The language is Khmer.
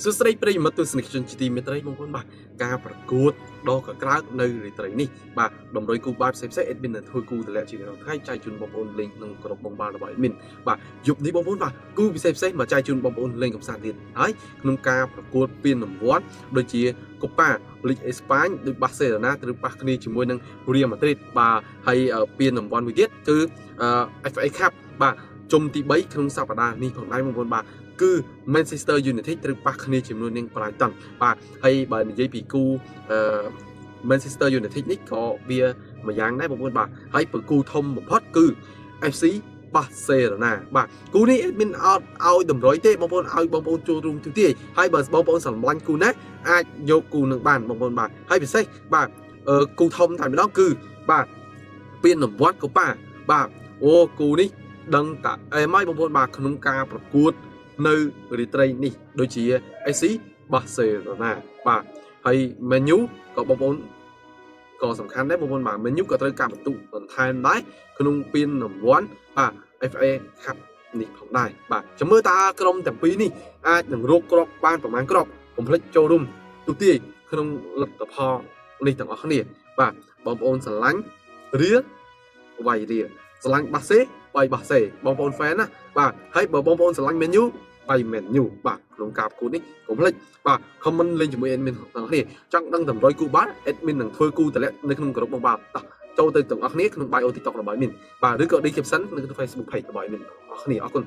សួស្តីប្រិយមិត្តទស្សនិកជនជាទីមេត្រីបងប្អូនបាទការប្រកួតដ៏កក្រើកនៅរាត្រីនេះបាទតម្រុយគូបាល់ផ្សេងៗ admin នឹងធ្វើគូតម្លាក់ជារៀងរាល់ថ្ងៃចែកជូនបងប្អូនលេងក្នុងក្រុមបងបាល់របស់ admin បាទយប់នេះបងប្អូនបាទគូពិសេសៗមកចែកជូនបងប្អូនលេងកំសាន្តទៀតហើយក្នុងការប្រកួតពានរង្វាន់ដូចជាកូប៉ាលីកអេស្ប៉ាញដូចបាសេឡូណាត្រូវប៉ះគ្នាជាមួយនឹងរៀលម៉ាឌ្រីតបាទហើយពានរង្វាន់មួយទៀតគឺ FA Cup បាទជុំទី3ក្នុងសប្តាហ៍នេះផងដែរបងប្អូនបាទគឺ Manchester United ត្រូវប៉ះគ្នាជាមួយនឹង Brighton បាទហើយបើនិយាយពីគូManchester United នេះក៏វាមួយយ៉ាងដែរបងប្អូនបាទហើយប្រគូធំបំផុតគឺ FC Barcelona បាទគូនេះ admin អត់ឲ្យតម្រុយទេបងប្អូនឲ្យបងប្អូនចូលរួមទូទាយហើយបើបងប្អូនស្រឡាញ់គូណាអាចយកគូនឹងបានបងប្អូនបាទហើយពិសេសបាទគូធំតែម្ដងគឺបាទពានរង្វាន់កូប៉ាបាទអូគូនេះដឹងតាអេមហើយបងប្អូនបាទក្នុងការប្រកួតនៅរាត្រីនេះដូចជា FC Barcelona បាទហើយ Man U ក៏បងប្អូនក៏សំខាន់ដែរបងប្អូនបាទ Man U ក៏ត្រូវការបន្ទុកបន្ថែមដែរក្នុងពានរង្វាន់បាទ FA Cup នេះផងដែរបាទចាំមើលតើក្រុមទាំងពីរនេះអាចនឹងរកគ្រាប់បានប្រមាណគ្រាប់កុំភ្លេចចូលរួមទូទាយក្នុងលទ្ធផលនេះទាំងអស់គ្នាបាទបងប្អូនស្រឡាញ់រៀលវាយរៀលស្រឡាញ់បាសេវាយបាសេបងប្អូន fan ណាបាទហើយបើបងប្អូនស្រឡាញ់ Man U វាយ Man U បាទក្នុងការប្រកួតនេះកុំភ្លេចបាទ comment លេងជាមួយ admin ទាំងគ្នាចង់ដឹងតម្រុយគូបាល់ admin នឹងធ្វើគូតម្លាក់នៅក្នុងក្រុមបងបាល់ចូលទៅទាំងអស់គ្នាក្នុង bio TikTok របស់ admin បាទឬក៏ description នៅក្នុង Facebook page របស់ admin អរគុណ